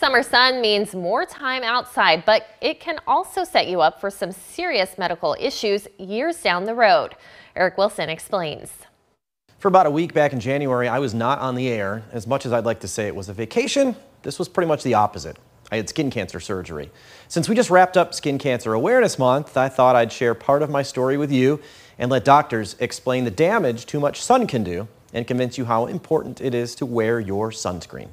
Summer sun means more time outside, but it can also set you up for some serious medical issues years down the road. Eric Wilson explains. For about a week back in January, I was not on the air. As much as I'd like to say it was a vacation, this was pretty much the opposite. I had skin cancer surgery. Since we just wrapped up Skin Cancer Awareness Month, I thought I'd share part of my story with you and let doctors explain the damage too much sun can do and convince you how important it is to wear your sunscreen.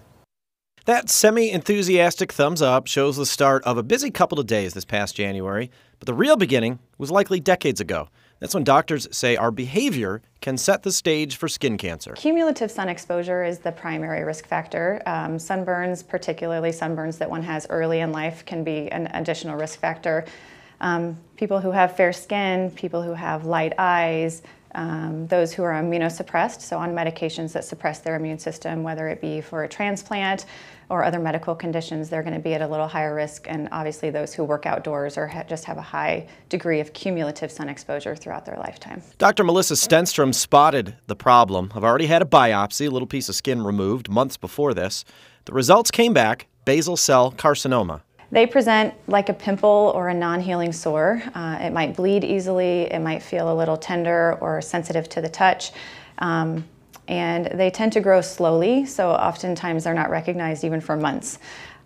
That semi-enthusiastic thumbs up shows the start of a busy couple of days this past January, but the real beginning was likely decades ago. That's when doctors say our behavior can set the stage for skin cancer. Cumulative sun exposure is the primary risk factor. Sunburns, particularly sunburns that one has early in life, can be an additional risk factor. People who have fair skin, people who have light eyes, those who are immunosuppressed, so on medications that suppress their immune system, whether it be for a transplant or other medical conditions, they're going to be at a little higher risk. And obviously those who work outdoors or just have a high degree of cumulative sun exposure throughout their lifetime. Dr. Melissa Stenstrom spotted the problem. I've already had a biopsy, a little piece of skin removed months before this. The results came back, basal cell carcinoma. They present like a pimple or a non-healing sore. It might bleed easily, it might feel a little tender or sensitive to the touch, and they tend to grow slowly, so oftentimes they're not recognized even for months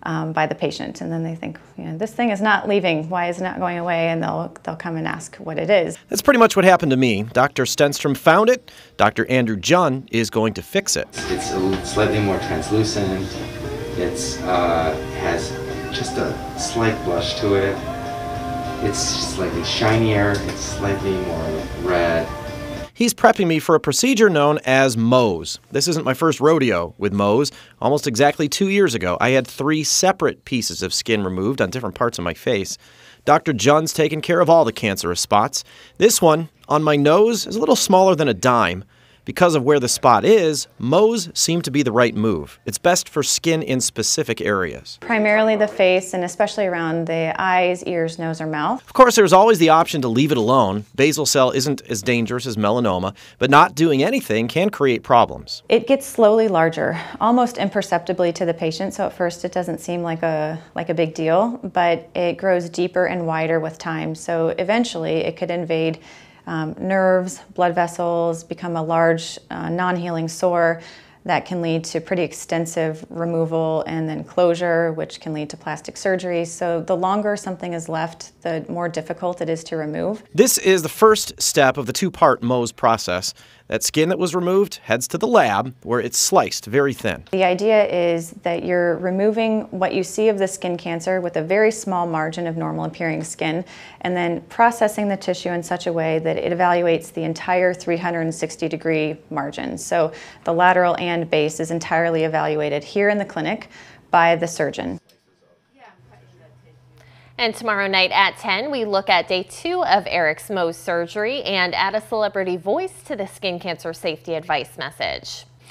by the patient. And then they think, you know, this thing is not leaving, why is it not going away? And they'll come and ask what it is. That's pretty much what happened to me. Dr. Stenstrom found it. Dr. Andrew Jun is going to fix it. It's slightly more translucent. It has just a slight blush to it. It's slightly shinier, it's slightly more red. He's prepping me for a procedure known as Mohs. This isn't my first rodeo with Mohs. Almost exactly 2 years ago, I had 3 separate pieces of skin removed on different parts of my face. Dr. Jun's taken care of all the cancerous spots. This one, on my nose, is a little smaller than a dime. Because of where the spot is, Mohs seem to be the right move. It's best for skin in specific areas. Primarily the face, and especially around the eyes, ears, nose, or mouth. Of course, there's always the option to leave it alone. Basal cell isn't as dangerous as melanoma, but not doing anything can create problems. It gets slowly larger, almost imperceptibly to the patient, so at first it doesn't seem like a big deal, but it grows deeper and wider with time, so eventually it could invade nerves, blood vessels, become a large non-healing sore that can lead to pretty extensive removal and then closure, which can lead to plastic surgery. So the longer something is left, the more difficult it is to remove. This is the first step of the 2-part Mohs process. That skin that was removed heads to the lab where it's sliced very thin. The idea is that you're removing what you see of the skin cancer with a very small margin of normal appearing skin and then processing the tissue in such a way that it evaluates the entire 360-degree margin. So the lateral and base is entirely evaluated here in the clinic by the surgeon. And tomorrow night at 10, we look at day 2 of Eric's Mohs surgery and add a celebrity voice to the skin cancer safety advice message.